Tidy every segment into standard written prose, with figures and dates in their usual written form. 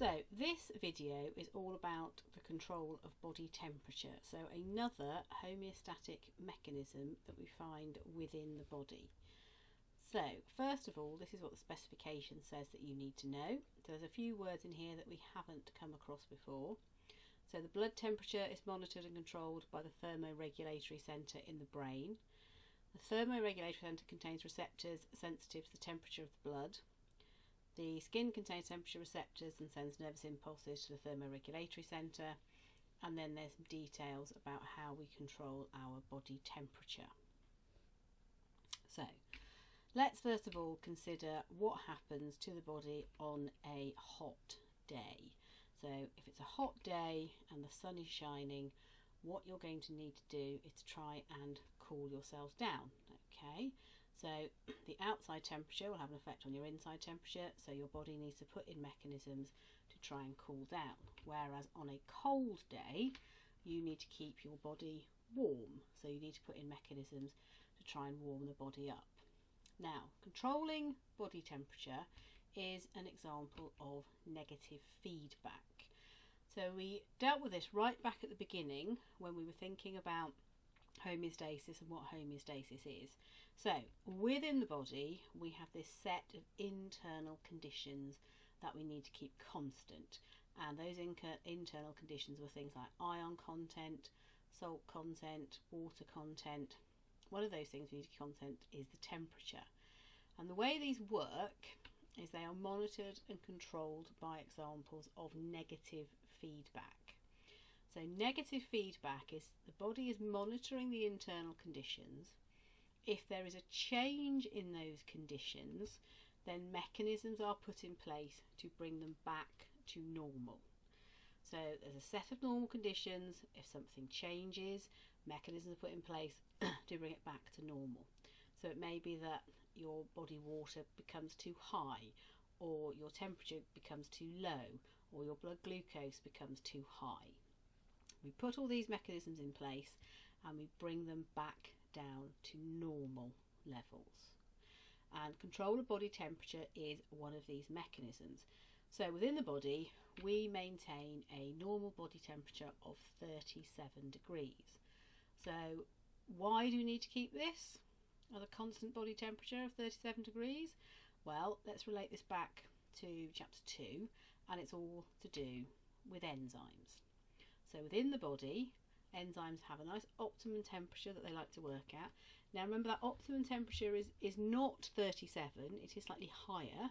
So this video is all about the control of body temperature, so another homeostatic mechanism that we find within the body. So first of all, this is what the specification says that you need to know. So there's a few words in here that we haven't come across before. So the blood temperature is monitored and controlled by the thermoregulatory centre in the brain. The thermoregulatory centre contains receptors sensitive to the temperature of the blood. The skin contains temperature receptors and sends nervous impulses to the thermoregulatory centre. And then there's some details about how we control our body temperature. So let's first of all consider what happens to the body on a hot day. So if it's a hot day and the sun is shining, what you're going to need to do is to try and cool yourselves down. Okay, so the outside temperature will have an effect on your inside temperature, so your body needs to put in mechanisms to try and cool down. Whereas on a cold day, you need to keep your body warm, so you need to put in mechanisms to try and warm the body up. Now, controlling body temperature is an example of negative feedback. So we dealt with this right back at the beginning when we were thinking about homeostasis and what homeostasis is. So within the body we have this set of internal conditions that we need to keep constant, and those internal conditions were things like ion content, salt content, water content. One of those things we need to keep constant is the temperature, and the way these work is they are monitored and controlled by examples of negative feedback. So negative feedback is the body is monitoring the internal conditions. If there is a change in those conditions, then mechanisms are put in place to bring them back to normal. So there's a set of normal conditions. If something changes, mechanisms are put in place to bring it back to normal. So it may be that your body water becomes too high, or your temperature becomes too low, or your blood glucose becomes too high. We put all these mechanisms in place and we bring them back down to normal levels. And control of body temperature is one of these mechanisms. So within the body, we maintain a normal body temperature of 37 degrees. So why do we need to keep this at a constant body temperature of 37 degrees? Well, let's relate this back to chapter 2, and it's all to do with enzymes. So within the body, enzymes have a nice optimum temperature that they like to work at. Now remember, that optimum temperature is not 37, it is slightly higher,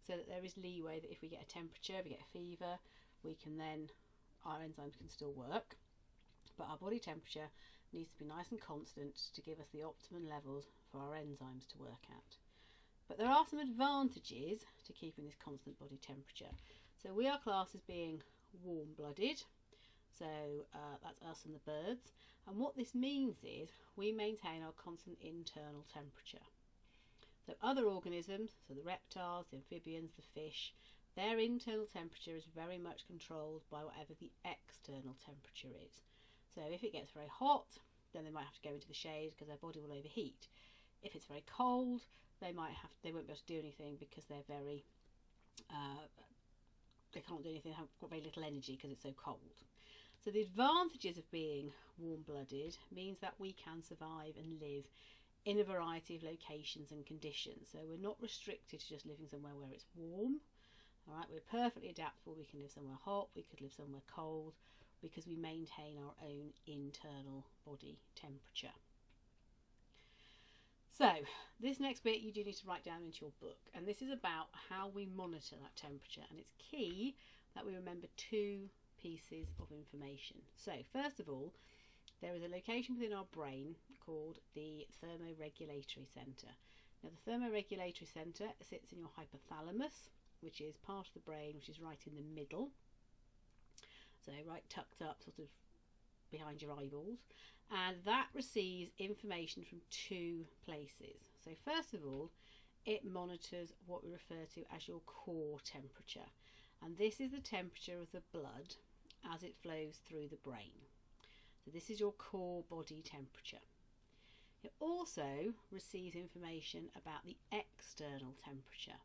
so that there is leeway that if we get a temperature, if we get a fever, our enzymes can still work. But our body temperature needs to be nice and constant to give us the optimum levels for our enzymes to work at. But there are some advantages to keeping this constant body temperature. So we are classed as being warm-blooded. So that's us and the birds. And what this means is we maintain our constant internal temperature. So other organisms, so the reptiles, the amphibians, the fish, their internal temperature is very much controlled by whatever the external temperature is. So if it gets very hot, then they might have to go into the shade because their body will overheat. If it's very cold, they won't be able to do anything because they're very they can't do anything, have got very little energy because it's so cold. So the advantages of being warm-blooded means that we can survive and live in a variety of locations and conditions. So we're not restricted to just living somewhere where it's warm. All right, we're perfectly adaptable. We can live somewhere hot, we could live somewhere cold, because we maintain our own internal body temperature. So this next bit you do need to write down into your book, and this is about how we monitor that temperature, and it's key that we remember two pieces of information. So first of all, there is a location within our brain called the thermoregulatory centre. Now the thermoregulatory centre sits in your hypothalamus, which is part of the brain which is right in the middle, so right tucked up sort of behind your eyeballs, and that receives information from two places. So first of all, it monitors what we refer to as your core temperature, and this is the temperature of the blood as it flows through the brain. So this is your core body temperature. It also receives information about the external temperature.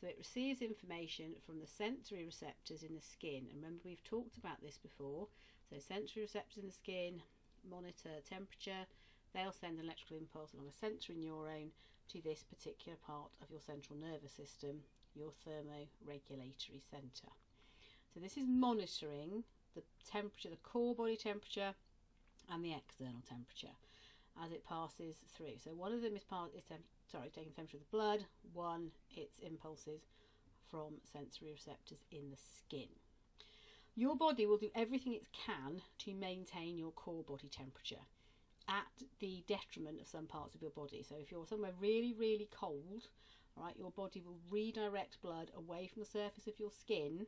So So it receives information from the sensory receptors in the skin. And remember, we've talked about this before. So sensory receptors in the skin monitor temperature. They'll send an electrical impulse along a sensory neuron to this particular part of your central nervous system, your thermoregulatory centre. So this is monitoring the temperature, the core body temperature and the external temperature as it passes through. So one of them is taking temperature of the blood, one its impulses from sensory receptors in the skin. Your body will do everything it can to maintain your core body temperature at the detriment of some parts of your body. So if you're somewhere really, really cold, right, your body will redirect blood away from the surface of your skin,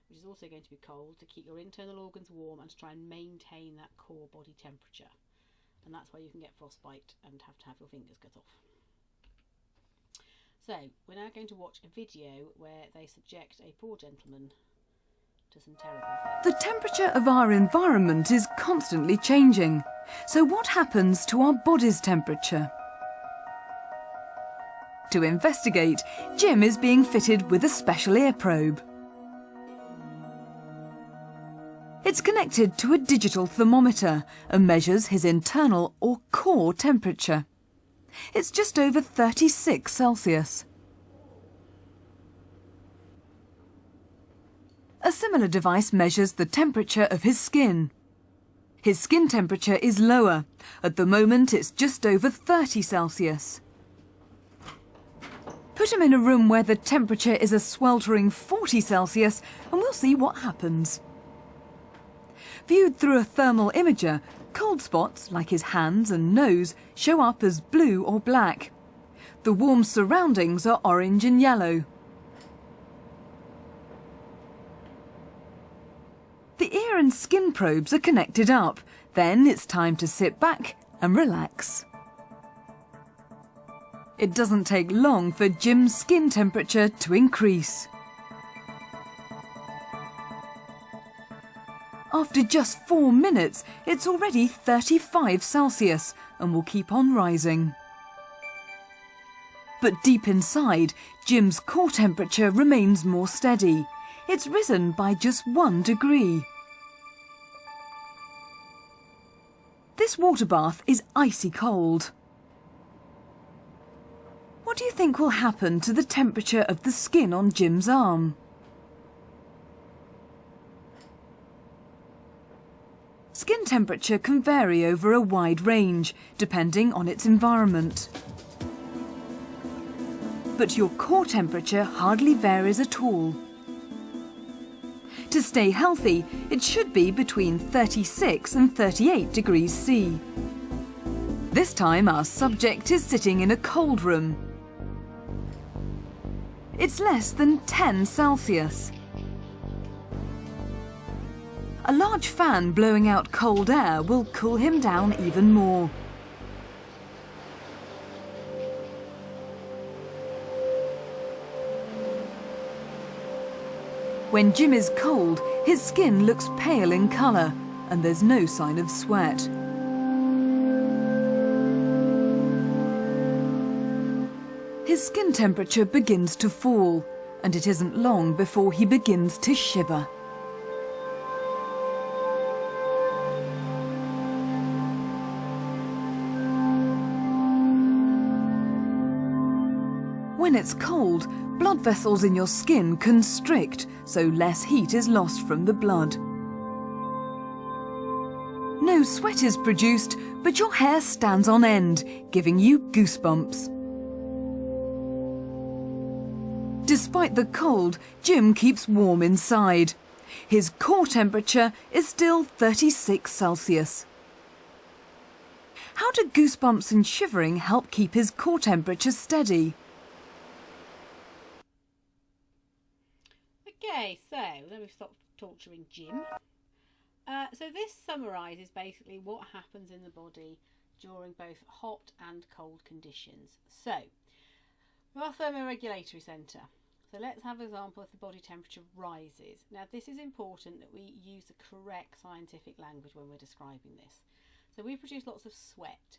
which is also going to be cold, to keep your internal organs warm and to try and maintain that core body temperature. And that's why you can get frostbite and have to have your fingers cut off. So we're now going to watch a video where they subject a poor gentleman to some terrible things. The temperature of our environment is constantly changing. So what happens to our body's temperature? To investigate, Jim is being fitted with a special ear probe. It's connected to a digital thermometer and measures his internal or core temperature. It's just over 36 Celsius. A similar device measures the temperature of his skin. His skin temperature is lower. At the moment, it's just over 30 Celsius. Put him in a room where the temperature is a sweltering 40 Celsius and we'll see what happens. Viewed through a thermal imager, cold spots, like his hands and nose, show up as blue or black. The warm surroundings are orange and yellow. The ear and skin probes are connected up. Then it's time to sit back and relax. It doesn't take long for Jim's skin temperature to increase. After just 4 minutes, it's already 35 Celsius and will keep on rising. But deep inside, Jim's core temperature remains more steady. It's risen by just 1 degree. This water bath is icy cold. What do you think will happen to the temperature of the skin on Jim's arm? Skin temperature can vary over a wide range, depending on its environment. But your core temperature hardly varies at all. To stay healthy, it should be between 36 and 38 degrees C. This time our subject is sitting in a cold room. It's less than 10 Celsius. A large fan blowing out cold air will cool him down even more. When Jim is cold, his skin looks pale in colour and there's no sign of sweat. His skin temperature begins to fall, and it isn't long before he begins to shiver. When it's cold, blood vessels in your skin constrict, so less heat is lost from the blood. No sweat is produced, but your hair stands on end, giving you goosebumps. Despite the cold, Jim keeps warm inside. His core temperature is still 36 Celsius. How do goosebumps and shivering help keep his core temperature steady? Okay, so then we've stopped torturing Jim. So this summarises basically what happens in the body during both hot and cold conditions. So, our thermoregulatory centre. So let's have an example if the body temperature rises. Now this is important that we use the correct scientific language when we're describing this. So we produce lots of sweat.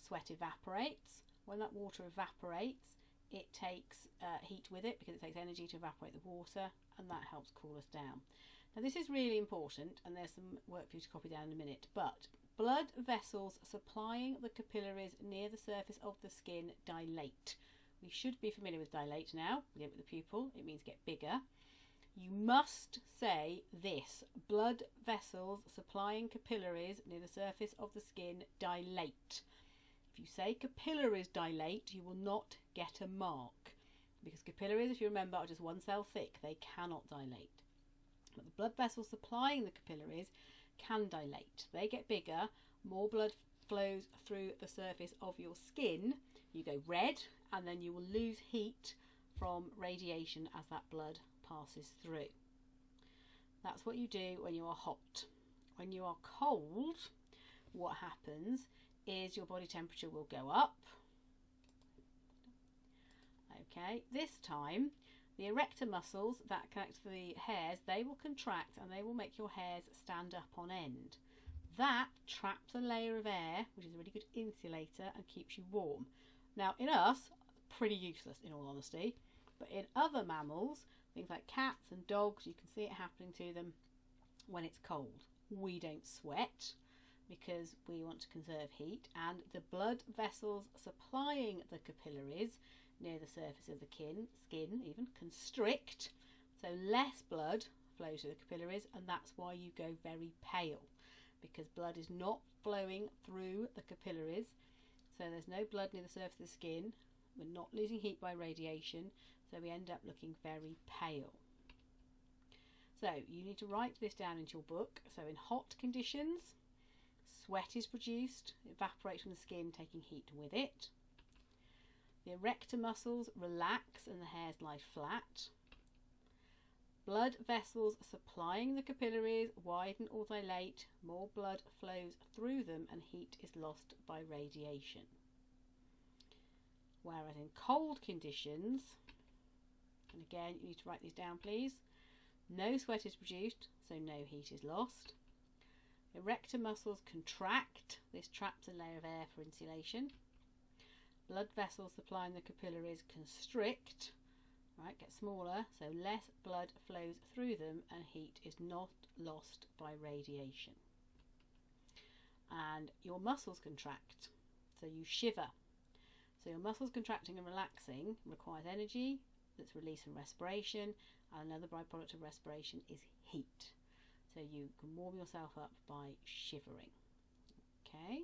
Sweat evaporates. When that water evaporates, it takes heat with it because it takes energy to evaporate the water, and that helps cool us down. Now this is really important, and there's some work for you to copy down in a minute, but blood vessels supplying the capillaries near the surface of the skin dilate. We should be familiar with dilate now. We get it with the pupil. It means get bigger. You must say this: blood vessels supplying capillaries near the surface of the skin dilate. If you say capillaries dilate, you will not get a mark, because capillaries, if you remember, are just one cell thick. They cannot dilate. But the blood vessels supplying the capillaries can dilate. They get bigger, more blood flows through the surface of your skin. You go red, and then you will lose heat from radiation as that blood passes through. That's what you do when you are hot. When you are cold, what happens is your body temperature will go up. Okay, this time the erector muscles that connect to the hairs, they will contract and they will make your hairs stand up on end. That traps a layer of air, which is a really good insulator and keeps you warm. Now in us, pretty useless in all honesty, but in other mammals, things like cats and dogs, you can see it happening to them when it's cold. We don't sweat because we want to conserve heat, and the blood vessels supplying the capillaries near the surface of the skin even constrict, so less blood flows through the capillaries, and that's why you go very pale, because blood is not flowing through the capillaries, so there's no blood near the surface of the skin. We're not losing heat by radiation, so we end up looking very pale. So you need to write this down into your book. So in hot conditions, sweat is produced, it evaporates from the skin, taking heat with it. The erector muscles relax and the hairs lie flat. Blood vessels supplying the capillaries widen or dilate, more blood flows through them and heat is lost by radiation. Whereas in cold conditions, and again you need to write these down please, no sweat is produced, so no heat is lost. Erector muscles contract, this traps a layer of air for insulation. Blood vessels supplying the capillaries constrict, right, get smaller, so less blood flows through them and heat is not lost by radiation. And your muscles contract, so you shiver. So your muscles contracting and relaxing requires energy that's released from respiration, and another byproduct of respiration is heat. So you can warm yourself up by shivering. Okay.